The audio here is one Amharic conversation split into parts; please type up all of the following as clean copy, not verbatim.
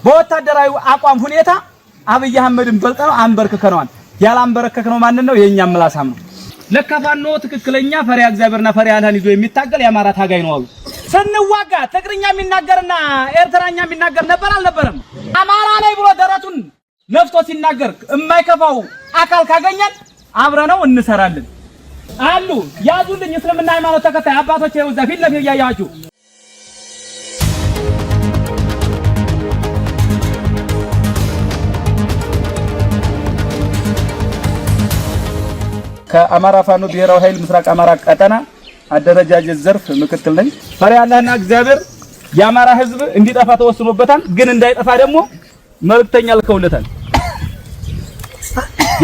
በወታደራዊ አቋም ሁኔታ አብይ አህመድን በልጠነው አንበርክከነዋል። ያላንበረከከነው ማንን ነው? የኛም ምላሳም ነው። ለካፋኖ ትክክለኛ ፈሪያ እግዚአብሔርና ፈሪያ አላህን ይዞ የሚታገል የአማራ ታጋይ ነው አሉ። ስንዋጋ ትግርኛ የሚናገርና ኤርትራኛ የሚናገር ነበር አልነበረም? አማራ ላይ ብሎ ደረቱን ነፍቶ ሲናገር የማይከፋው አካል ካገኘን አብረነው እንሰራለን አሉ። ያዙልኝ እስልምና ሃይማኖት ተከታይ አባቶች ይወዛ ፊት ለፊት ያያችሁ ከአማራ ፋኖ ብሔራዊ ኃይል ምስራቅ አማራ ቀጠና አደረጃጀት ዘርፍ ምክትል ነኝ። ፈሪሃ አላህና እግዚአብሔር የአማራ ህዝብ እንዲጠፋ ተወስኖበታል። ግን እንዳይጠፋ ደግሞ መልእክተኛ ልከውለታል።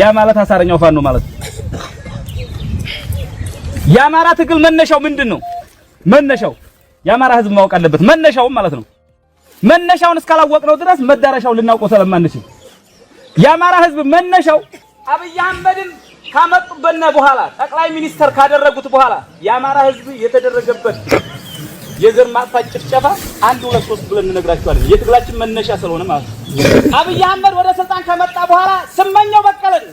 ያ ማለት አሳረኛው ፋኖ ማለት ነው። የአማራ ትግል መነሻው ምንድነው? መነሻው የአማራ ህዝብ ማወቅ አለበት። መነሻው ማለት ነው። መነሻውን እስካላወቅነው ድረስ መዳረሻው ልናውቀው ስለማንችል የአማራ ህዝብ መነሻው አብይ አህመድን ካመጡበነ በኋላ ጠቅላይ ሚኒስተር ካደረጉት በኋላ የአማራ ህዝብ የተደረገበት የዘር ማጥፋት ጭፍጨፋ 1 2 3 ብለን እንነግራችኋለን። የትግላችን መነሻ ስለሆነ ማለት ነው። አብይ አህመድ ወደ ስልጣን ከመጣ በኋላ ስመኘው በቀለን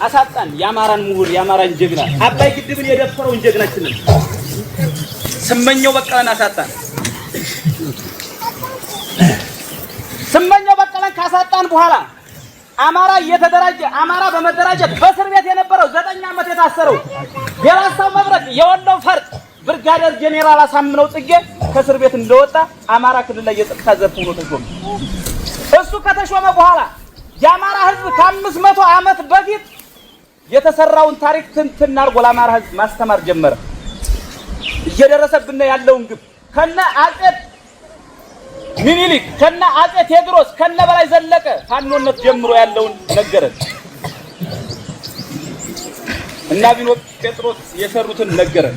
አሳጣን። የአማራን ምሁር የአማራን ጀግና አባይ ግድብን የደፈረውን ጀግናችንን ስመኘው በቀለን አሳጣን። ስመኘው በቀለን ካሳጣን በኋላ አማራ እየተደራጀ አማራ በመደራጀት በእስር ቤት የነበረው 9 ዓመት የታሰረው የራሳው መብረቅ የወለው ፈርጥ ብርጋዴር ጄኔራል አሳምነው ጽጌ ከእስር ቤት እንደወጣ አማራ ክልል ላይ የጸጥታ ዘርፍ ሆኖ ተሾመ። እሱ ከተሾመ በኋላ የአማራ ህዝብ ከ500 ዓመት በፊት የተሰራውን ታሪክ ትንትን አርጎ ለአማራ ህዝብ ማስተማር ጀመረ። እየደረሰብን ያለውን ግብ ከነ አጼ ሚኒሊክ ከነ አጼ ቴዎድሮስ ከነ በላይ ዘለቀ ፋኖነት ጀምሮ ያለውን ነገረን እና ቢኖ ጴጥሮስ የሰሩትን ነገረን።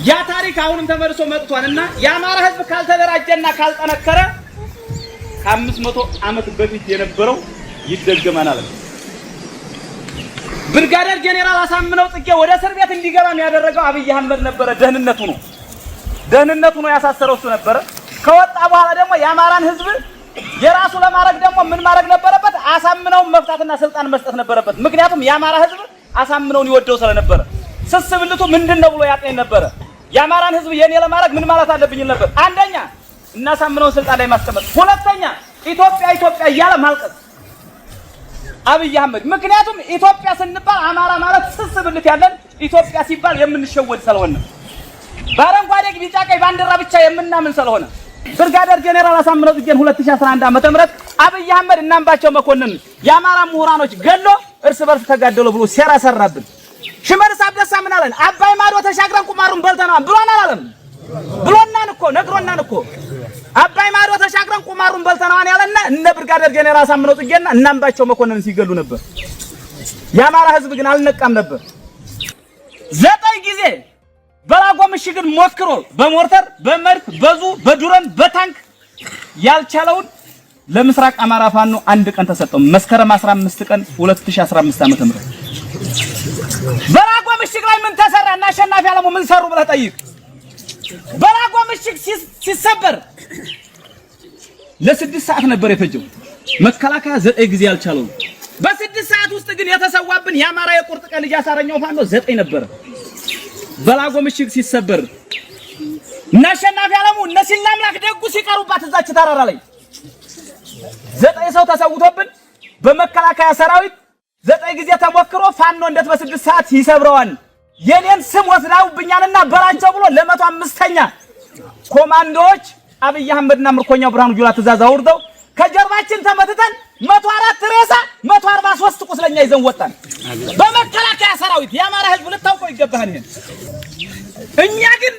ያ ታሪክ አሁንም ተመልሶ መጥቷልና የአማራ ህዝብ ካልተደራጀና ካልጠነከረ ከ500 ዓመት በፊት የነበረው ይደገማናል። ብርጋዴር ጄኔራል አሳምነው ጽጌ ወደ እስር ቤት እንዲገባም ያደረገው አብይ አህመድ ነበረ። ደህንነቱ ነው ያሳሰረው እሱ ነበረ። ከወጣ በኋላ ደግሞ የአማራን ህዝብ የራሱ ለማድረግ ደግሞ ምን ማድረግ ነበረበት? አሳምነውን መፍታትና ስልጣን መስጠት ነበረበት። ምክንያቱም የአማራ ህዝብ አሳምነውን ይወደው ስለነበረ ስስብልቱ ምንድነው ብሎ ያጤን ነበረ። የአማራን ህዝብ የኔ ለማድረግ ምን ማለት አለብኝ ነበር? አንደኛ እናሳምነውን ስልጣን ላይ ማስቀመጥ፣ ሁለተኛ ኢትዮጵያ ኢትዮጵያ እያለ ማልቀስ አብይ አህመድ። ምክንያቱም ኢትዮጵያ ስንባል አማራ ማለት ስስብልት ያለን ኢትዮጵያ ሲባል የምንሸወድ ስለሆነ በአረንጓዴ ቢጫ ቀይ ባንዲራ ብቻ የምናምን ስለሆነ ብርጋዴር ጄኔራል አሳምነው ጽጌን 2011 ዓመተ ምህረት አብይ አህመድ እና አምባቸው መኮንን የአማራ ምሁራኖች ገሎ እርስ በርስ ተጋደሉ ብሎ ሴራ ሰራብን። ሽመልስ አብዲሳ ምን አለን? አባይ ማዶ ተሻግረን ቁማሩን በልተናል ብሎናል አለም። ብሎናን እኮ ነግሮናን እኮ አባይ ማዶ ተሻግረን ቁማሩን በልተናል ያለና እነ ብርጋዴር ጄኔራል አሳምነው ጽጌና እና አምባቸው መኮንን ሲገሉ ነበር። የአማራ ህዝብ ግን አልነቃም ነበር። 9 ጊዜ በላጎ ምሽግን ሞክሮ በሞርተር በመድፍ በዙ በዱረን በታንክ ያልቻለውን ለምስራቅ አማራ ፋኖ 1 ቀን ተሰጠው። መስከረም 15 ቀን 2015 ዓመተ ምህረት በላጎ ምሽግ ላይ ምን ተሰራ እና አሸናፊ አለሙ ምን ሰሩ ብለህ ጠይቅ። በላጎ ምሽግ ሲሰበር ለ6 ሰዓት ነበር የፈጀው። መከላከያ 9 ጊዜ ያልቻለው። በ6 ሰዓት ውስጥ ግን የተሰዋብን የአማራ የቁርጥ ቀን ልጅ አሳረኛው ፋኖ 9 ነበር። በላጎ ምሽግ ሲሰበር እና አሸናፊ አለሙ እነ ሲላምላክ ደጉ ሲቀሩባት እዛች ተራራ ላይ 9 ሰው ተሰውቶብን በመከላከያ ሰራዊት 9 ጊዜ ተሞክሮ ፋኖ እንዴት በ6 ሰዓት ይሰብረዋል? የኔን ስም ወስዳውብኛልና በራቸው ብሎ ለ105ኛ ኮማንዶዎች አብይ አህመድና ምርኮኛው ብርሃኑ ጁላ ትእዛዝ አውርደው ከጀርባችን ተመትተን 104 ሬሳ 143 ቁስለኛ ይዘን ወጣን። በመከላከያ ሰራዊት የአማራ ህዝብ ልታውቀው ይገባል። ይሄን እኛ ግን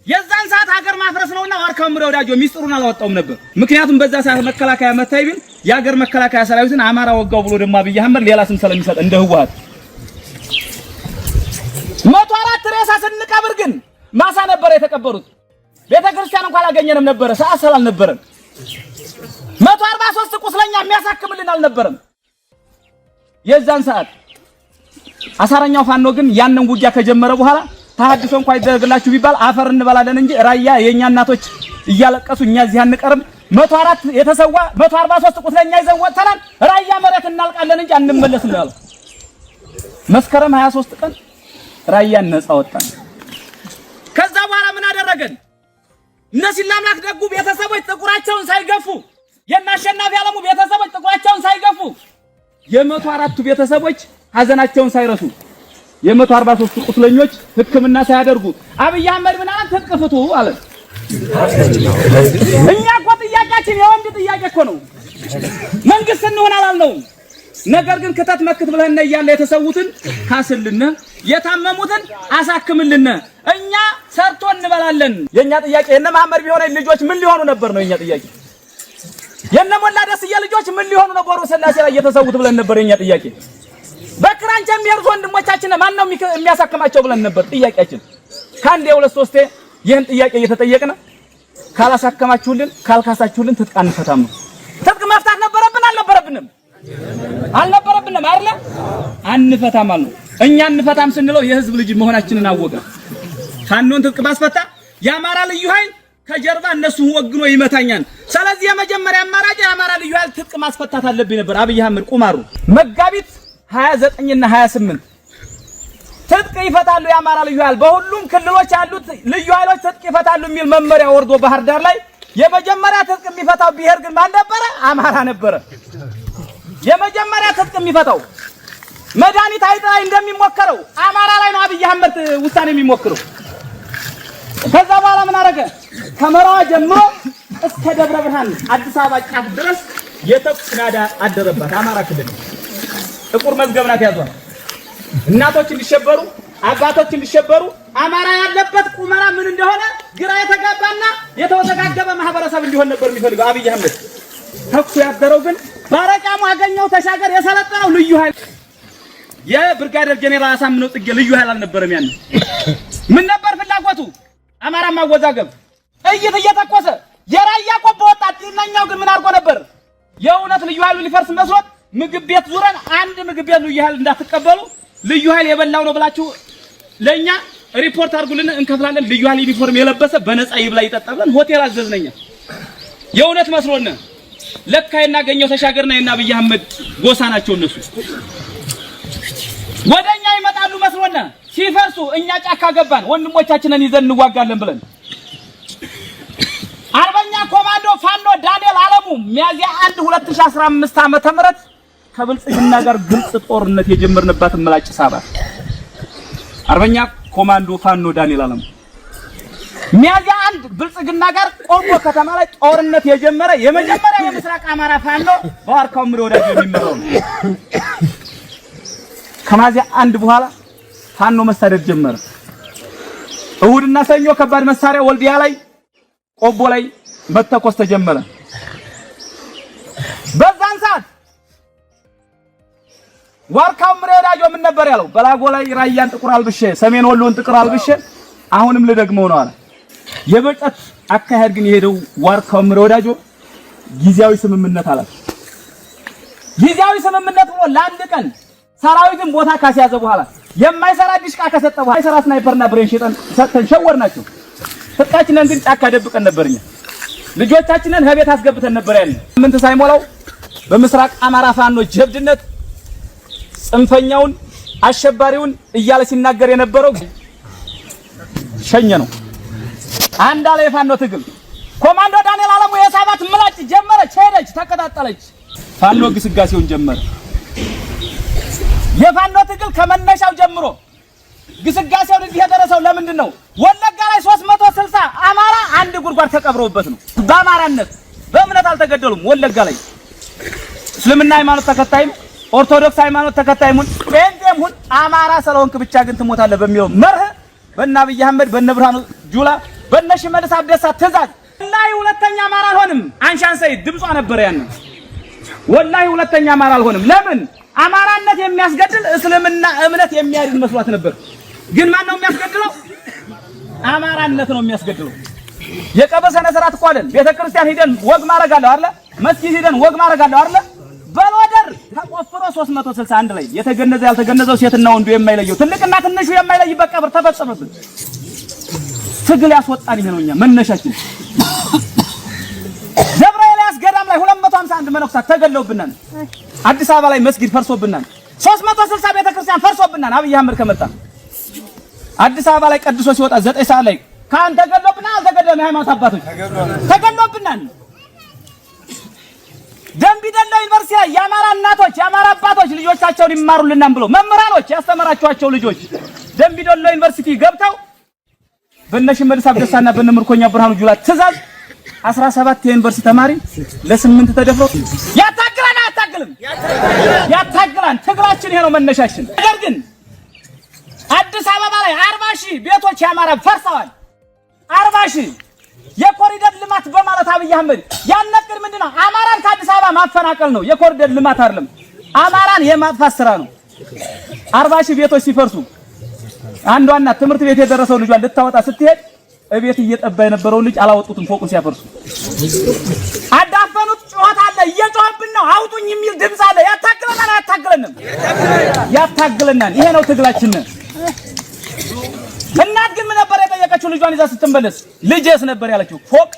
የዛን ሰዓት ሀገር ማፍረስ ነውና ዋርካው ምረ ወዳጆ ሚስጥሩን አላወጣውም ነበር። ምክንያቱም በዛ ሰዓት መከላከያ መታይ ቢል የሀገር መከላከያ ሰራዊትን አማራ ወጋው ብሎ ደግሞ አብይ አህመድ ሌላ ስም ስለሚሰጥ እንደ ህወሓት 104 ሬሳ ስንቀብር ግን ማሳ ነበር የተቀበሩት። ቤተክርስቲያን እንኳን አላገኘንም ነበር፣ ሰዓት ስላልነበረን 143 ቁስለኛ የሚያሳክምልን አልነበረም። የዛን ሰዓት አሳረኛው ፋኖ ግን ያንን ውጊያ ከጀመረ በኋላ ተሐድሶ እንኳን ይደረግላችሁ ቢባል አፈር እንበላለን እንጂ ራያ የኛ እናቶች እያለቀሱ እኛ እዚህ አንቀርም 104 የተሰዋ 143 ቁስለኛ ይዘን ወጥተናል ራያ መሬት እናልቃለን እንጂ አንመለስም ያለው መስከረም 23 ቀን ራያን ነፃ ወጣን። ከዛ በኋላ ምን አደረገን? እነዚህ ለአምላክ ደጉ ቤተሰቦች ጥቁራቸውን ሳይገፉ የናሸናፊ ዓለሙ ቤተሰቦች ጥቁራቸውን ሳይገፉ የ104ቱ ቤተሰቦች ሀዘናቸውን ሳይረሱ የ143 ቁስለኞች ሕክምና ሳያደርጉ አብይ አህመድ ምን አለ? ትጥቅ ፍቱ አለ። እኛ እኮ ጥያቄያችን የወንድ ጥያቄ እኮ ነው። መንግስት እንሆን አላልነውም። ነገር ግን ክተት መክት ብለና እያለ የተሰዉትን ካስልነ የታመሙትን አሳክምልነ እኛ ሰርቶ እንበላለን። የኛ ጥያቄ የነ መሐመድ ቢሆነ ልጆች ምን ሊሆኑ ነበር ነው የኛ ጥያቄ። የነ ሞላ ደስዬ ልጆች ምን ሊሆኑ ነበሩ ስላሴ ላይ የተሰዉት ብለን ነበር የኛ ጥያቄ። በክራንቻ የሚያርሱ ወንድሞቻችን ማን ነው የሚያሳክማቸው ብለን ነበር ጥያቄያችን። ካንዴ ሁለት ሶስቴ ይህን ጥያቄ እየተጠየቅን ካላሳከማችሁልን ካልካሳችሁልን ትጥቅ አንፈታም ነው። ትጥቅ መፍታት ነበረብን አልነበረብንም? አልነበረብንም አይደል? አንፈታም አልነው። እኛ አንፈታም ስንለው የህዝብ ልጅ መሆናችንን አወቀ። ፋኖን ትጥቅ ባስፈታ የአማራ ልዩ ኃይል ከጀርባ እነሱ ወግኖ ይመታኛል። ስለዚህ የመጀመሪያ አማራጭ የአማራ ልዩ ኃይል ትጥቅ ማስፈታት አለብኝ ነበር። አብይ አህመድ ቁማሩ መጋቢት 29 እና 28 ትጥቅ ይፈታሉ የአማራ ልዩ ኃይል በሁሉም ክልሎች ያሉት ልዩ ኃይሎች ትጥቅ ይፈታሉ የሚል መመሪያ ወርዶ ባህር ዳር ላይ የመጀመሪያ ትጥቅ የሚፈታው ብሔር ግን ማን ነበረ? አማራ ነበረ። የመጀመሪያ ትጥቅ የሚፈታው መድኃኒት አይጥ ላይ እንደሚሞከረው አማራ ላይ ነው አብይ አህመድ ውሳኔ የሚሞክረው። ከዛ በኋላ ምን አደረገ? ከመራዋ ጀምሮ እስከ ደብረ ብርሃን አዲስ አበባ ጫፍ ድረስ የተኩስ ናዳ አደረባት። አማራ ክልል ጥቁር መዝገብ ናት ያዟል። እናቶች እንዲሸበሩ አባቶች እንዲሸበሩ አማራ ያለበት ቁመና ምን እንደሆነ ግራ የተጋባና የተወዘጋገበ ማህበረሰብ እንዲሆን ነበር የሚፈልገው አብይ አህመድ። ተኩሱ ያደረው ግን ባረቃሙ አገኘው ተሻገር የሰለጠነው ልዩ ኃይል የብርጋዴር ጄኔራል አሳምነው ጽጌ ልዩ ኃይል አልነበረም። ያን ምን ነበር ፍላጎቱ? አማራ ማወዛገብ ጥይት እየተኮሰ የራያ ቆቦ ወጣት ጤናኛው ግን ምን አድርጎ ነበር? የእውነት ልዩ ኃይሉ ሊፈርስ መስሎት ምግብ ቤት ዙረን አንድ ምግብ ቤት ልዩ ኃይል እንዳትቀበሉ ልዩ ኃይል የበላው ነው ብላችሁ ለኛ ሪፖርት አድርጉልን እንከፍላለን። ልዩ ኃይል ዩኒፎርም የለበሰ በነፃ ይብላ ይጠጣ ብለን ሆቴል አዘዝነኛ። የእውነት መስሎን ለካ የናገኘው ተሻገርና የና አብይ አህመድ ጎሳ ናቸው እነሱ። ወደኛ ይመጣሉ መስሎን ሲፈርሱ እኛ ጫካ ገባን ወንድሞቻችንን ይዘን እንዋጋለን ብለን። አርበኛ ኮማንዶ ፋኖ ዳንኤል አለሙ ሚያዚያ 1 2015 ዓመተ ምህረት ከብልጽግና ጋር ግልጽ ጦርነት የጀመርንባት ምላጭ ሳባ። አርበኛ ኮማንዶ ፋኖ ዳንኤል አለሙ ሚያዚያ 1 ብልጽግና ጋር ቆቦ ከተማ ላይ ጦርነት የጀመረ የመጀመሪያ የምስራቅ አማራ ፋኖ በዋርካው ምሪ ወዳጅ የሚመራው ነው። ከሚያዚያ 1 በኋላ ፋኖ መሳደድ ጀመረ። እሁድና ሰኞ ከባድ መሳሪያ ወልዲያ ላይ ቆቦ ላይ መተኮስ ተጀመረ። በዛን ሰዓት ዋርካው ምሪ ወዳጆ ምን ነበር ያለው? በላጎ ላይ ራያን ጥቁር አልብሼ ሰሜን ወሎን ጥቁር አልብሼ አሁንም ልደግመው ነው አለ። የበጨት አካሄድ ግን የሄደው ዋርካው ምሪ ወዳጆ ጊዜያዊ ስምምነት አለ። ጊዜያዊ ስምምነት ነው ለአንድ ቀን ሰራዊትን ቦታ ካስያዘ በኋላ የማይሰራ ዲሽቃ ከሰጠ በኋላ የማይሰራ ስናይፐርና ብሬን ሰጠን ሸወርናቸው። ፍቃችንን ግን ጫካ ደብቀን ነበርኛ። ልጆቻችንን ከቤት አስገብተን ነበር ያለ። ምን ሳይሞላው በምስራቅ አማራ ፋኖ ጀብድነት ጽንፈኛውን አሸባሪውን እያለ ሲናገር የነበረው ሸኘ ነው። አንድ አለ የፋኖ ትግል ኮማንዶ ዳንኤል አለሙ የሳባት ምላጭ ጀመረች፣ ሄደች፣ ተቀጣጣለች። ፋኖ ግስጋሴውን ጀመረ። የፋኖ ትግል ከመነሻው ጀምሮ ግስጋሴው እዚህ የደረሰው ለምንድን ነው? ወለጋ ላይ 360 አማራ አንድ ጉድጓድ ተቀብረውበት ነው። በአማራነት በእምነት አልተገደሉም። ወለጋ ላይ እስልምና ሃይማኖት ተከታይም ኦርቶዶክስ ሃይማኖት ተከታይም ጴንጤም ሁን አማራ ስለሆንክ ብቻ ግን ትሞታለህ በሚለው መርህ በእነ አብይ አህመድ በእነ ብርሃኑ ጁላ በእነ ሽመልስ አብደሳ ትእዛዝ ወላሂ ሁለተኛ አማራ አልሆንም። አንሻን ሰይድ ድምጿ ነበር ያን ወላሂ ሁለተኛ አማራ አልሆንም። ለምን? አማራነት የሚያስገድል እስልምና እምነት የሚያድን መስሏት ነበር። ግን ማን ነው የሚያስገድለው? አማራነት ነው የሚያስገድለው። የቀብር ስነ ስርዓት እኮ አይደል? ቤተክርስቲያን ሄደን ወግ ማረጋለሁ አይደል? መስጊድ ሄደን ወግ ማረጋለሁ አይደል? በሎደር ተቆፍሮ 361 ላይ የተገነዘ ያልተገነዘው ሴትና ወንዱ የማይለየው ትልቅና ትንሹ የማይለይበት ቀብር ተፈጸመብን። ትግል ያስወጣን ይሄ ነውኛ መነሻችን። ደብረ ኤልያስ ገዳም ላይ 251 መነኩሳት ተገለውብናል። አዲስ አበባ ላይ መስጊድ ፈርሶብናል። 360 ቤተክርስቲያን ፈርሶብናል። አብይ አህመድ ከመጣ አዲስ አበባ ላይ ቀድሶ ሲወጣ 9 ሰዓት ላይ ካን ተገለውብናል። አልተገደለም። ሃይማኖት አባቶች ተገለውብናል። ደምቢ ዶሎ ዩኒቨርሲቲ ላይ የአማራ እናቶች የአማራ አባቶች ልጆቻቸውን ይማሩልናል ብሎ መምህራኖች ያስተማራቸዋቸው ልጆች ደምቢ ዶሎ ዩኒቨርሲቲ ገብተው በእነሽመልስ አብደሳና በእነምርኮኛ ብርሃኑ ጁላ ትእዛዝ 17 የዩኒቨርሲቲ ተማሪ ለ8 ተደፍሮ ያታግላን ትግላችን ይሄ ነው መነሻችን። ነገር ግን አዲስ አበባ ላይ 40,000 ቤቶች ያማራ ፈርሰዋል። 40,000 የኮሪደር ልማት በማለት አብይ አህመድ ያነቅር ምንድነው? አማራን ከአዲስ አበባ ማፈናቀል ነው። የኮሪደር ልማት አይደለም፣ አማራን የማጥፋት ስራ ነው። 40,000 ቤቶች ሲፈርሱ አንዷ እናት ትምህርት ቤት የደረሰው ልጇን ልታወጣ ስትሄድ እቤት እየጠባ የነበረው ልጅ አላወጡትም። ፎቁን ሲያፈርሱ አዳፈኑት። ጩኸት አለ፣ እየጮህብን ነው፣ አውጡኝ የሚል ድምፅ አለ። ያታግለናል፣ አያታግለንም? ያታግለናል። ይሄ ነው ትግላችን። እናት ግን ምን ነበር የጠየቀችው? ልጇን ይዛ ስትመለስ ልጄስ ነበር ያለችው። ፎቅ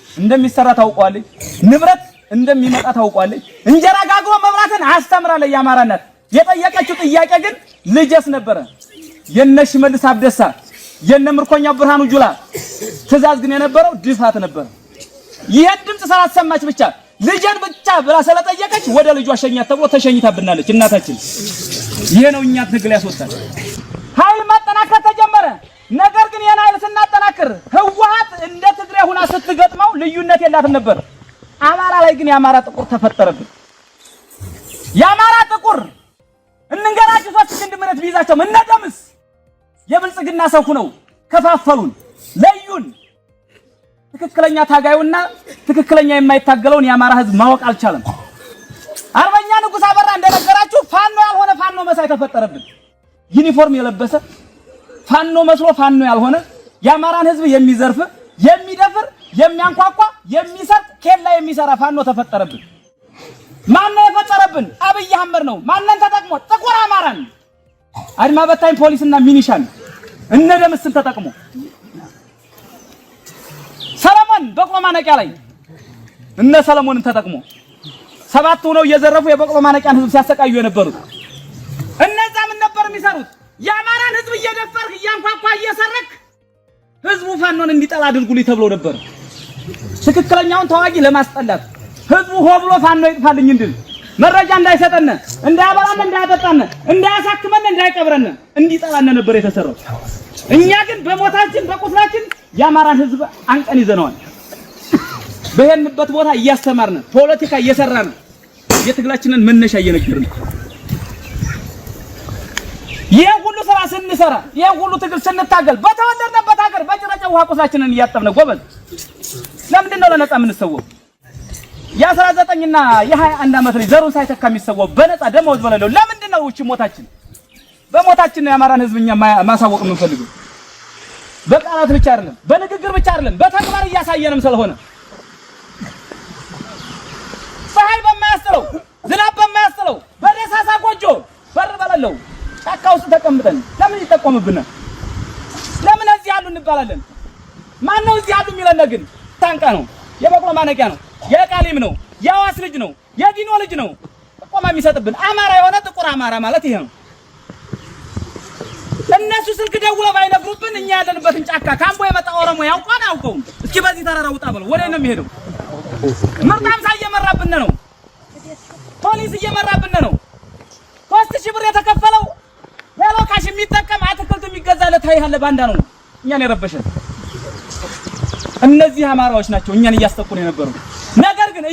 እንደሚሰራ ታውቋለች፣ ንብረት እንደሚመጣ ታውቋለች፣ እንጀራ ጋግሮ መብራትን አስተምራለች። የአማራ እናት የጠየቀችው ጥያቄ ግን ልጄስ ነበረ። የነሽመልስ አብደሳ የነምርኮኛው ብርሃኑ ጁላ ትእዛዝ ግን የነበረው ድፋት ነበር። ይሄን ድምጽ ስላሰማች ብቻ ልጄን ብቻ ብላ ስለጠየቀች ወደ ልጇ ሸኛት ተብሎ ተሸኝታብናለች እናታችን። ይሄ ነው እኛ ትግል ያስወጣል። ኃይል ማጠናከር ተጀመረ። ነገር ግን የና ኃይል ስናጠናክር ህወሓት እንደ ትግሬ ሆና ስትገጥመው ልዩነት የላትም ነበር። አማራ ላይ ግን የአማራ ጥቁር ተፈጠረብን። የአማራ ጥቁር እንንገራችሁ 3 ክንድ ምረት ቢይዛቸው እነደምስ የብልጽግና ሰው ሆነው ከፋፈሉን፣ ለዩን። ትክክለኛ ታጋዩና ትክክለኛ የማይታገለውን የአማራ ህዝብ ማወቅ አልቻለም። አርበኛ ንጉስ አበራ እንደነገራችሁ ፋኖ ያልሆነ ፋኖ መሳይ ተፈጠረብን። ዩኒፎርም የለበሰ ፋኖ መስሎ ፋኖ ያልሆነ የአማራን ህዝብ የሚዘርፍ የሚደፍር የሚያንኳኳ የሚሰርቅ ኬላ የሚሰራ ፋኖ ተፈጠረብን። ማን ነው የፈጠረብን? አብይ አህመድ ነው። ማንን ተጠቅሞ? ጥቁር አማራን አድማ በታኝ ፖሊስና ሚኒሻን እነደምስን ተጠቅሞ ሰለሞን በቅሎ ማነቂያ ላይ እነ ሰለሞንን ተጠቅሞ 7 ሆነው እየዘረፉ የበቅሎ ማነቂያን ህዝብ ሲያሰቃዩ የነበሩት እነዛ ምን ነበር የሚሰሩት? የአማራን ህዝብ እየደፈርክ እያንኳኳ እየሰረክ ህዝቡ ፋኖን እንዲጠላ አድርጉልኝ ተብሎ ነበር። ትክክለኛውን ተዋጊ ለማስጠላት ህዝቡ ሆ ብሎ ፋኖ ይጥፋልኝ እንድል መረጃ እንዳይሰጠን እንዳያበላን እንዳያጠጣን እንዳያሳክመን እንዳይቀብረን እንዲጠላን ነበር የተሰራው። እኛ ግን በሞታችን በቁስላችን የአማራን ህዝብ አንቀን ይዘነዋል። በሄንበት ቦታ እያስተማርን ፖለቲካ እየሰራን የትግላችንን መነሻ እየነገርን ይሄ ሁሉ ስራ ስንሰራ ይሄ ሁሉ ትግል ስንታገል በተወለድንበት ሀገር በጭረጨ ውሃ ቁስላችንን እያጠብን ጎበዝ። ለምንድን ነው ለነጻ የምንሰወው? የ19 እና የ21 ዓመት ልጅ ዘሩን ሳይተካ የሚሰወው በነጻ ደሞዝ በሌለው ለምንድን ነው? እቺ ሞታችን በሞታችን ነው የአማራን ህዝብኛ ማሳወቅ የምንፈልገው። በቃላት ብቻ አይደለም፣ በንግግር ብቻ አይደለም፣ በተግባር እያሳየንም ስለሆነ ፀሐይ በማያስጥለው ዝናብ በማያስጥለው በደሳሳ ጎጆ በር በሌለው ጫካ ውስጥ ተቀምጠን ለምን ይጠቆምብናል? ለምን እዚህ ያሉ እንባላለን? ማን ነው እዚህ ያሉ የሚለን? ግን ታንቃ ነው፣ የበቅሎ ማነቂያ ነው፣ የቃሊም ነው፣ የአዋስ ልጅ ነው፣ የዲኖ ልጅ ነው ጥቆማ የሚሰጥብን። አማራ የሆነ ጥቁር አማራ ማለት ይሄ ነው። እነሱ ስልክ ደውለው ባይነግሩብን እኛ ያለንበትን ጫካ ካምቦ የመጣ ኦሮሞ ያውቃል አያውቀውም? እስኪ በዚህ ተራራ ውጣ ብለው ወዴት ነው የሚሄደው? ምርጣምሳ እየመራብን ነው፣ ፖሊስ እየመራብን ነው። 3000 ብር የተከፈለው ለሎካሽ የሚጠቀም አትክልት የሚገዛለት ኃይል ባንዳ ነው እኛን የረበሸን። እነዚህ አማራዎች ናቸው እኛን እያስጠቁን የነበሩ። ነገር ግን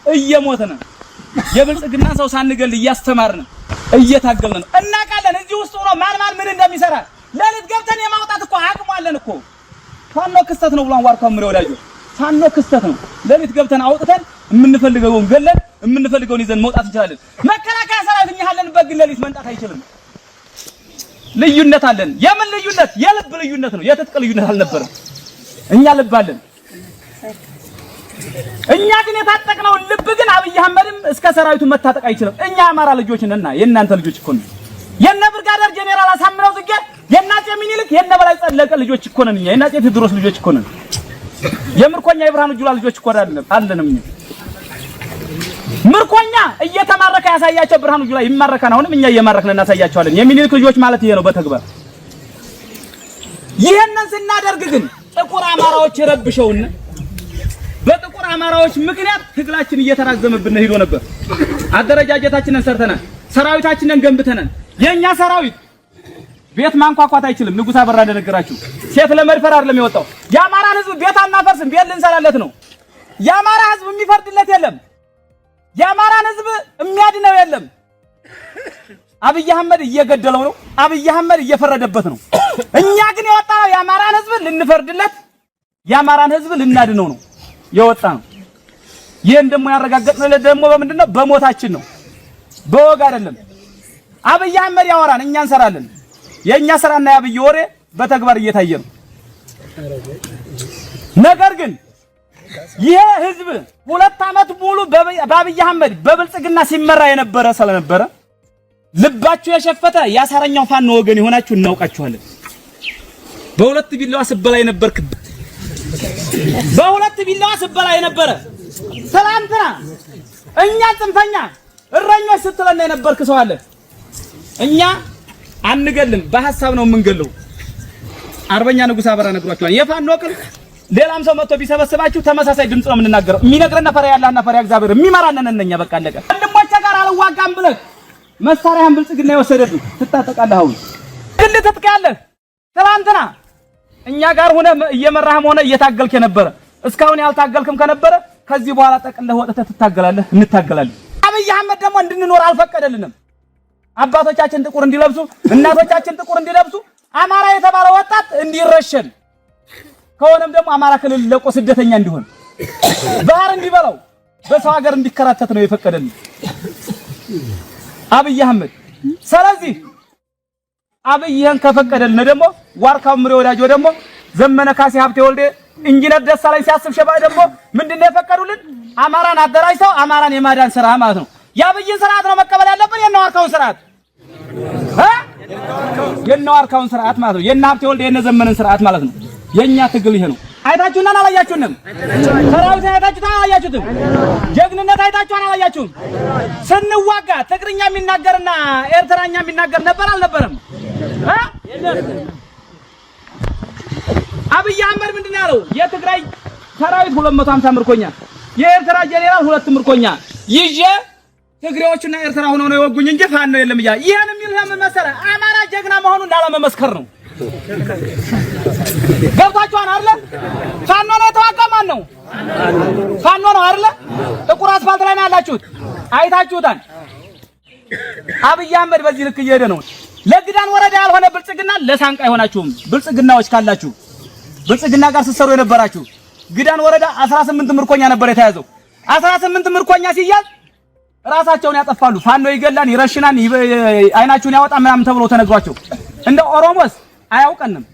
እየሞተና የብልጽግና ሰው ሳንገል እያስተማርን እየታገልን ነው። እናውቃለን እዚህ ውስጥ ሆኖ ማን ምን እንደሚሰራ ለሊት ገብተን የማውጣት እኮ አቅሙ አለን እኮ። ፋኖ ክስተት ነው ብሏን ዋርካው ምሬ ወዳጆ፣ ፋኖ ክስተት ነው። ለሊት ገብተን አውጥተን የምንፈልገውን ገለን የምንፈልገውን ይዘን መውጣት እንችላለን። መከላከያ ሰራዊት እኛ ያለንበት ግን ለሊት መንጣት አይችልም። ልዩነት አለን። የምን ልዩነት? የልብ ልዩነት ነው። የትጥቅ ልዩነት አልነበረም። እኛ ልብ አለን። እኛ ግን የታጠቅነው ልብ ግን አብይ አህመድም እስከ ሰራዊቱ መታጠቅ አይችልም። እኛ አማራ ልጆች ነንና የእናንተ ልጆች እኮ ነን። የነ ብርጋዴር ጄኔራል አሳምነው ጽጌ፣ የናጼ ሚኒልክ፣ የነ በላይ ጸለቀ ልጆች እኮ ነን። እኛ የናጼ ቴዎድሮስ ልጆች እኮ ነን። የምርኮኛ የብርሃኑ ጁላ ልጆች እኮ አለንም ምርኮኛ እየተማረከ ያሳያቸው ብርሃኑ ጁላ ይማረካን አሁንም እኛ እየማረክን እናሳያቸዋለን የሚኒልክ ልጆች ማለት ይሄ ነው በተግባር ይሄንን ስናደርግ ግን ጥቁር አማራዎች ረብሸውና በጥቁር አማራዎች ምክንያት ትግላችን እየተራዘመብን ሄዶ ነበር አደረጃጀታችንን ሰርተናል ሰራዊታችንን ገንብተናል የኛ ሰራዊት ቤት ማንኳኳት አይችልም ንጉስ አበራ እንደነገራችሁ ሴት ለመድፈር አይደለም የወጣው የአማራን ህዝብ ቤት አናፈርስም ቤት ልንሰራለት ነው የአማራ ህዝብ የሚፈርድለት የለም የአማራን ህዝብ የሚያድነው የለም አብይ አህመድ እየገደለው ነው አብይ አህመድ እየፈረደበት ነው እኛ ግን የወጣው የአማራን ህዝብ ልንፈርድለት የአማራን ህዝብ ልናድነው ነው የወጣ ነው ይሄን ደግሞ ያረጋግጥነው ደግሞ በምንድነው በሞታችን ነው በወግ አይደለም አብይ አህመድ ያወራን እኛ እንሰራለን የኛ ስራና ያብይ ወሬ በተግባር እየታየ ነው ነገር ግን ይሄ ህዝብ 2 አመት ሙሉ በአብይ አህመድ በብልጽግና ሲመራ የነበረ ስለነበረ ልባችሁ የሸፈተ ያሳረኛው ፋኖ ወገን የሆናችሁ እናውቃችኋለን በሁለት ቢላዋ ስበላ የነበርክ በሁለት ቢላዋ ስበላ የነበረ ሰላምትና እኛ ጽንፈኛ እረኞች ስትለና የነበርክ ሰው አለ እኛ አንገልም በሐሳብ ነው የምንገለው አርበኛ ንጉስ አበራ ነግሯቸዋል የፋኖ ቅል ሌላም ሰው መጥቶ ቢሰበስባችሁ ተመሳሳይ ድምጽ ነው የምንናገረው የሚነግረን ፈሪያ ያላህና ፈሪያ እግዚአብሔር የሚመራነን እነኛ በቃ አለቀ ወንድሞቼ ጋር አልዋጋም ብለህ መሳሪያህን ብልጽግና የወሰደብህ ትታጠቃለህ አሁን ግን ትጥቃለህ ትላንትና እኛ ጋር ሆነ እየመራህም ሆነ እየታገልክ የነበረ እስካሁን ያልታገልክም ከነበረ ከዚህ በኋላ ጠቅለህ ወጥተህ ትታገላለህ እንታገላለን አብይ አህመድ ደግሞ እንድንኖር አልፈቀደልንም አባቶቻችን ጥቁር እንዲለብሱ እናቶቻችን ጥቁር እንዲለብሱ አማራ የተባለ ወጣት እንዲረሸን ከሆነም ደግሞ አማራ ክልል ለቆ ስደተኛ እንዲሆን ባህር እንዲበላው በሰው ሀገር እንዲከራተት ነው የፈቀደልን አብይ አህመድ ስለዚህ አብይን ከፈቀደልን ደግሞ ዋርካው ምሬ ወዳጆ ደግሞ ዘመነ ካሴ ሀብቴ ወልዴ ኢንጂነር ደሳለኝ ሲያስብ ሸባ ደግሞ ምንድነው የፈቀዱልን አማራን አደራጅተው አማራን የማዳን ስራ ማለት ነው ያብይን ስርዓት ነው መቀበል ያለብን የነዋርካውን ስርዓት የነዋርካውን ስርዓት ማለት ነው የነ ሀብቴ ወልዴ የነ ዘመነን ስርዓት ማለት ነው የኛ ትግል ይሄ ነው አይታችሁና አላያችሁንም ሰራዊት አይታችሁና አላያችሁትም ጀግንነት አይታችሁና አላያችሁም ስንዋጋ ትግርኛ የሚናገርና ኤርትራኛ የሚናገር ነበር አልነበረም አብይ አህመድ ምንድነው ያለው የትግራይ ሰራዊት 250 ምርኮኛ የኤርትራ ጄኔራል 2 ምርኮኛ ይዤ ትግሬዎችና ኤርትራ ሆነው ነው የወጉኝ እንጂ ፋኖ የለም ይያ ይሄን የሚል ለምን መሰለ አማራ ጀግና መሆኑን እንዳለመመስከር ነው ገብታችኋል አይደል ፋኖ ነው ተዋጋ ማን ነው ፋኖ ነው አይደል ጥቁር አስፋልት ላይ ነው ያላችሁት አይታችሁታል አብይ አህመድ በዚህ ልክ እየሄደ ነው ለግዳን ወረዳ ያልሆነ ብልጽግና ለሳንቃ አይሆናችሁም ብልጽግናዎች ካላችሁ ብልጽግና ጋር ሲሰሩ የነበራችሁ ግዳን ወረዳ 18 ምርኮኛ ነበር የተያዘው 18 ምርኮኛ ሲያዝ ራሳቸውን ያጠፋሉ ፋኖ ይገላን ይረሽናን አይናችሁን ያወጣ ምናምን ተብሎ ተነግሯቸው እንደ ኦሮሞስ አያውቀንም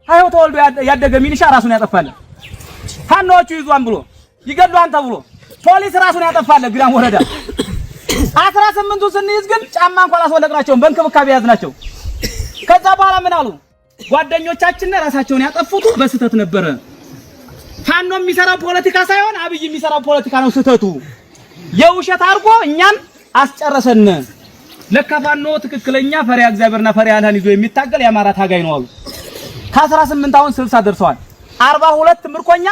ሃይው ተወልዶ ያደገ ሚሊሻ ራሱን ያጠፋል ፋኖቹ ይዟን ብሎ ይገላን ተብሎ ፖሊስ ራሱን ያጠፋል ግዳን ወረዳ 18ቱ ስንይዝ ግን ጫማ እንኳን አስወለቅናቸው በእንክብካቤ ያዝናቸው ከዛ በኋላ ምን አሉ ጓደኞቻችን ራሳቸውን ያጠፉት በስተት ነበር ፋኖ የሚሰራው ፖለቲካ ሳይሆን አብይ የሚሰራው ፖለቲካ ነው ስተቱ የውሸት አርጎ እኛን አስጨረሰን ለካ ፋኖ ትክክለኛ ፈሪያ እግዚአብሔርና ፈሪያ አላህን ይዞ የሚታገል ያማራ ታጋይ ነው አሉ ከ18 አሁን 60 ደርሰዋል 42 ምርኮኛ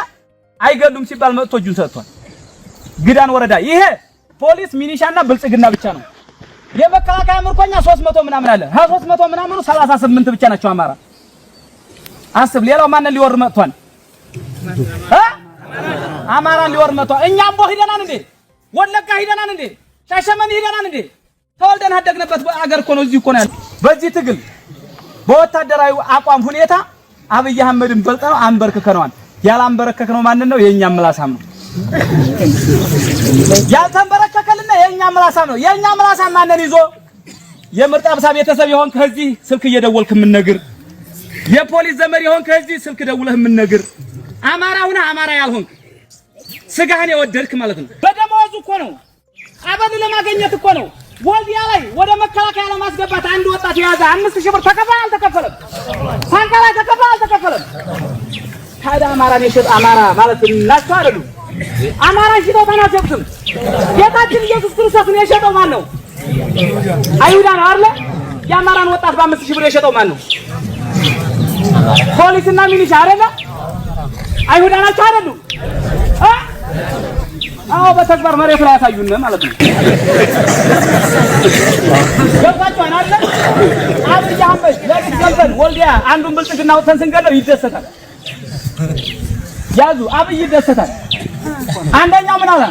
አይገሉም ሲባል መጥቶ እጁን ሰጥቷል ግዳን ወረዳ ይሄ ፖሊስ ሚኒሻና ብልጽግና ብቻ ነው የመከላከያ ምርኮኛ 300 ምናምን አለ 300 ምናምኑ 38 ብቻ ናቸው አማራ አስብ ሌላው ማን ሊወር መጥቷል አማራን ሊወር መጥቷል እኛም ሄደናል እንዴ ወለጋ ሄደናል እንዴ ሻሸመኔ ሄደናል እንዴ ተወልደን አደግነበት አገር እኮ ነው እዚህ እኮ ነው ያለው በዚህ ትግል በወታደራዊ አቋም ሁኔታ አብይ አህመድን በልጠው አንበርክከነዋል ያላንበረከከነው ማን ነው የኛ ምላሳም ነው ያልተንበረከከልና የኛ ምላሳም ነው የኛ ምላሳም ማንነን ይዞ የምርጣብሳ ቤተሰብ ይሆን ከዚህ ስልክ እየደወልክ ምን ነገር የፖሊስ ዘመድ ይሆን ከዚህ ስልክ ደውለህ ምን ነገር አማራውና አማራ ያልሆንክ ስጋህን የወደድክ ማለት ነው በደሞዝ እኮ ነው አበል ለማግኘት እኮ ነው ወልዲያ ላይ ወደ መከላከያ ለማስገባት አንድ ወጣት ያዘ 5000 ብር ተከፈለ አልተከፈለም ሳንካ ላይ ተከፈለ አልተከፈለም ታዲያ አማራን የሸጠ አማራ ማለት እናቸው አይደሉም? አማራን ሽጠው ተናሰብትም ጌታችን ኢየሱስ ክርስቶስን የሸጠው ማን ነው? አይሁዳ ነው አይደል? የአማራን ወጣት በ5000 ብር የሸጠው ማን ነው? ፖሊስና ሚሊሻ አይደል? አይሁዳ ናቸው አይደሉም? አዎ በተግባር መሬት ላይ ያሳዩን ማለት ነው። ገባችኋል አይደል? አብይ አህመድ ለቅሰምተን ወልዲያ አንዱን ብልጽግና ወጥተን ስንገለው ይደሰታል። ያዙ አብይ ይደሰታል። አንደኛው ምን አለ?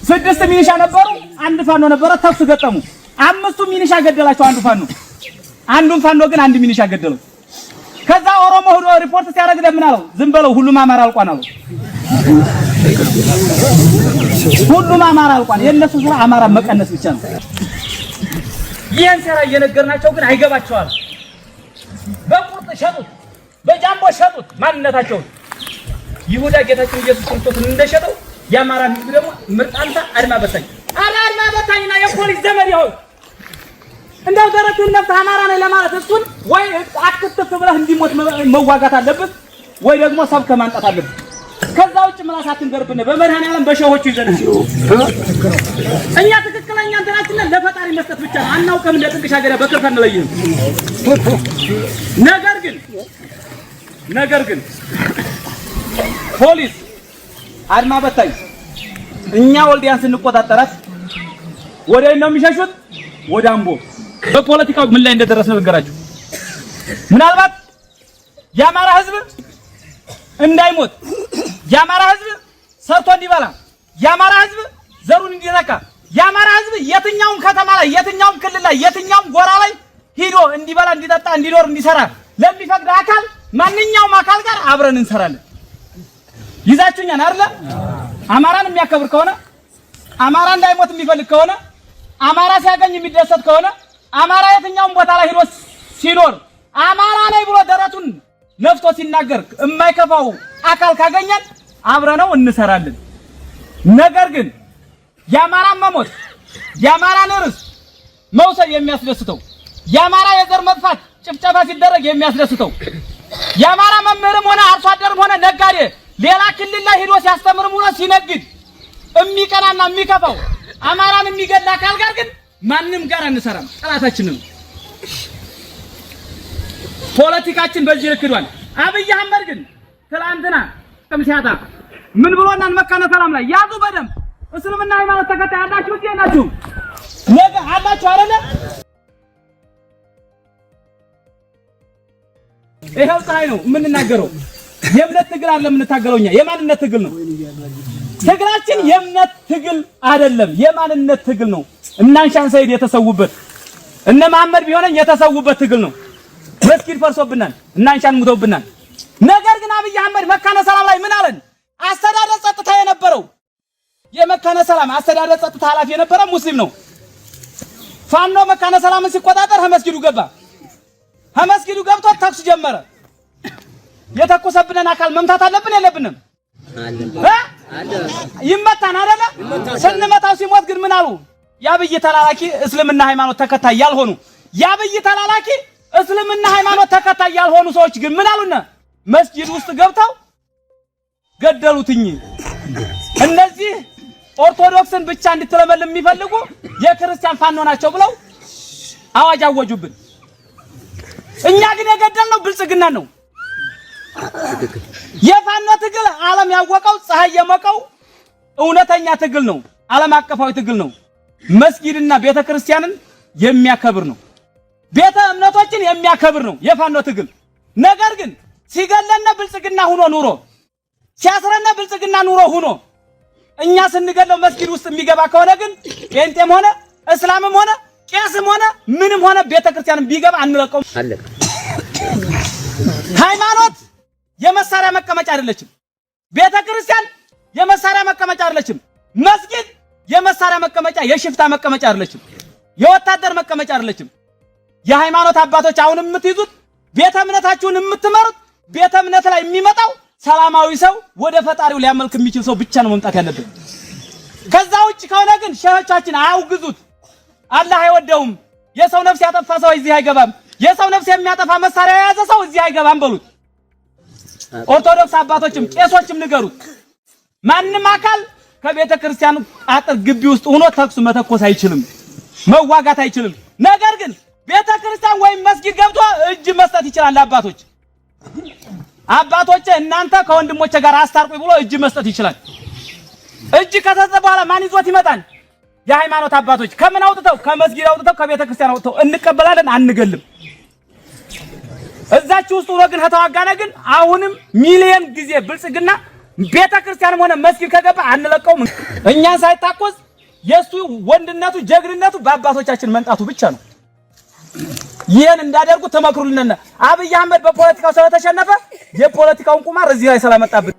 6 ሚሊሻ ነበሩ፣ አንድ ፋኖ ነበረ፣ ተኩስ ገጠሙ። 5ቱ ሚሊሻ ገደላቸው አንዱን ፋኖ ግን አንድ ሚሊሻ ገደለው። ከዛ ኦሮሞ ሆዶ ሪፖርት ሲያደርግ ለምን አለው? ዝም በለው ሁሉም አማራ አልቋን አለው። ሁሉም አማራ አልቋን። የነሱ ስራ አማራ መቀነስ ብቻ ነው። ይሄን ሰራ እየነገርናቸው ግን አይገባቸዋል። በቁርጥ ሸጡት፣ በጃምቦ ሸጡት ማንነታቸውን። ይሁዳ ጌታችን ኢየሱስ ክርስቶስን እንደሸጠው የአማራን ህዝብ ደግሞ ምርጣንታ አድማ በታኝና የፖሊስ ዘመድ ይሆን እንደው ደረቱን ነፍስ አማራ ነኝ ለማለት እሱን ወይ አክትፍ ብለህ እንዲሞት መዋጋት አለበት ወይ ደግሞ ሰብከ ማንጣት አለበት። ከዛ ውጭ ምላሳትን ገርብነ በመድኃኒዓለም በሸሆቹ ይዘናል። እኛ ትክክለኛ እንትናችን ለፈጣሪ መስጠት ብቻ ነው። አናውቅም ለጥንቅሽ ሀገር በከፈን ለይም። ነገር ግን ፖሊስ አድማ በታኝ እኛ ወልዲያን ስንቆጣጠራት ወደ ነው የሚሸሹት ወደ አምቦ። በፖለቲካው ምን ላይ እንደደረስን ነገራችሁ። ምናልባት የአማራ ህዝብ እንዳይሞት፣ የአማራ ህዝብ ሰርቶ እንዲበላ፣ የአማራ ህዝብ ዘሩን እንዲነካ፣ የአማራ ህዝብ የትኛውም ከተማ ላይ የትኛውም ክልል ላይ የትኛውም ጎራ ላይ ሄዶ እንዲበላ፣ እንዲጠጣ፣ እንዲኖር፣ እንዲሰራ ለሚፈቅድ አካል ማንኛውም አካል ጋር አብረን እንሰራለን። ይዛችሁኛል አይደል? አማራን የሚያከብር ከሆነ አማራ እንዳይሞት የሚፈልግ ከሆነ አማራ ሲያገኝ የሚደሰት ከሆነ አማራ የትኛውም ቦታ ላይ ሄዶ ሲኖር አማራ ነኝ ብሎ ደረቱን ነፍቶ ሲናገር የማይከፋው አካል ካገኘን አብረነው እንሰራለን። ነገር ግን የአማራን መሞት የአማራን ርስ መውሰድ የሚያስደስተው የአማራ የዘር መጥፋት ጭፍጨፋ ሲደረግ የሚያስደስተው የአማራ መምህርም ሆነ አርሶ አደርም ሆነ ነጋዴ ሌላ ክልል ላይ ሄዶ ሲያስተምርም ሆነ ሲነግድ የሚቀናና የሚከፋው አማራን የሚገድል አካል ጋር ግን ማንንም ጋር አንሰራም። ጠላታችንም ፖለቲካችን በዚህ ልክዷል። አብይ አህመድ ግን ትላንትና ጥምሲያታ ምን ብሎናል? መካነ ሰላም ላይ ያዙ በደም እስልምና ሃይማኖት ተከታይ አላችሁ እንዴ ናችሁ? ነገ አላችሁ አይደለ? ይሄው ፀሐይ ነው የምንናገረው። የእምነት ትግል አይደለም የምንታገለውኛ፣ የማንነት ትግል ነው። ትግላችን የእምነት ትግል አይደለም፣ የማንነት ትግል ነው። እናንሻን ሰይድ የተሰውበት እነ መሐመድ ቢሆነኝ የተሰውበት ትግል ነው። መስጊድ ፈርሶብናል፣ እናንሻን ሙተውብናል። ነገር ግን አብይ አህመድ መካነ ሰላም ላይ ምን አለን? አስተዳደር ጸጥታ የነበረው የመካነ ሰላም አስተዳደር ጸጥታ ኃላፊ የነበረ ሙስሊም ነው። ፋኖ መካነ ሰላምን ሲቆጣጠር መስጊዱ ገባ። መስጊዱ ገብቶ ተኩስ ጀመረ። የተኮሰብንን አካል መምታት አለብን የለብንም? ይመታን አይደለ? ስንመታው ሲሞት ግን ምን አሉ? የአብይ ተላላኪ እስልምና ሃይማኖት ተከታይ ያልሆኑ የአብይ ተላላኪ እስልምና ሃይማኖት ተከታይ ያልሆኑ ሰዎች ግን ምን አሉና መስጊድ ውስጥ ገብተው ገደሉትኝ። እነዚህ ኦርቶዶክስን ብቻ እንድትለመልም የሚፈልጉ የክርስቲያን ፋኖ ናቸው ብለው አዋጅ አወጁብን። እኛ ግን የገደልነው ብልጽግና ነው። የፋኖ ትግል ዓለም ያወቀው ፀሐይ የሞቀው እውነተኛ ትግል ነው። ዓለም አቀፋዊ ትግል ነው። መስጊድና ቤተክርስቲያንን የሚያከብር ነው። ቤተ እምነቶችን የሚያከብር ነው የፋኖ ትግል። ነገር ግን ሲገለነ ብልጽግና ሆኖ ኑሮ ሲያስረነ ብልጽግና ኑሮ ሆኖ እኛ ስንገለው መስጊድ ውስጥ የሚገባ ከሆነ ግን ጴንጤም ሆነ እስላምም ሆነ ቄስም ሆነ ምንም ሆነ ቤተክርስቲያንም ቢገባ አንለቀውም። አለቀ። ሃይማኖት የመሳሪያ መቀመጫ አይደለችም። ቤተክርስቲያን የመሳሪያ መቀመጫ አይደለችም። መስጊድ የመሳሪያ መቀመጫ የሽፍታ መቀመጫ አይደለችም። የወታደር መቀመጫ አይደለችም። የሃይማኖት አባቶች አሁን የምትይዙት ቤተ እምነታችሁን የምትመሩት ቤተ እምነት ላይ የሚመጣው ሰላማዊ ሰው ወደ ፈጣሪው ሊያመልክ የሚችል ሰው ብቻ ነው መምጣት ያለበት። ከዛ ውጭ ከሆነ ግን ሸሆቻችን አያውግዙት። አላህ አይወደውም። የሰው ነፍስ ያጠፋ ሰው እዚህ አይገባም። የሰው ነፍስ የሚያጠፋ መሳሪያ የያዘ ሰው እዚህ አይገባም በሉት። ኦርቶዶክስ አባቶችም ቄሶችም ንገሩት። ማንም አካል ከቤተ ክርስቲያኑ አጥር ግቢ ውስጥ ሆኖ ተኩስ መተኮስ አይችልም፣ መዋጋት አይችልም። ነገር ግን ቤተ ክርስቲያን ወይም መስጊድ ገብቶ እጅ መስጠት ይችላል። አባቶች እናንተ ከወንድሞቼ ጋር አስታርቁኝ ብሎ እጅ መስጠት ይችላል። እጅ ከተሰጠ በኋላ ማን ይዞት ይመጣል? የሃይማኖት አባቶች ከምን አውጥተው? ከመስጊድ አውጥተው ከቤተ ክርስቲያን አውጥተው እንቀበላለን፣ አንገልም። እዛች ውስጥ ሆኖ ግን ከተዋጋነ ግን አሁንም ሚሊየን ጊዜ ብልጽግና ቤተ ክርስቲያንም ሆነ መስጊድ ከገባ አንለቀውም። እኛን ሳይታቆዝ የሱ ወንድነቱ ጀግንነቱ በአባቶቻችን መንጣቱ ብቻ ነው። ይሄን እንዳደርጉ ተመክሩልንና አብይ አህመድ በፖለቲካው ስለተሸነፈ የፖለቲካውን ቁማር እዚህ ላይ ስለመጣብን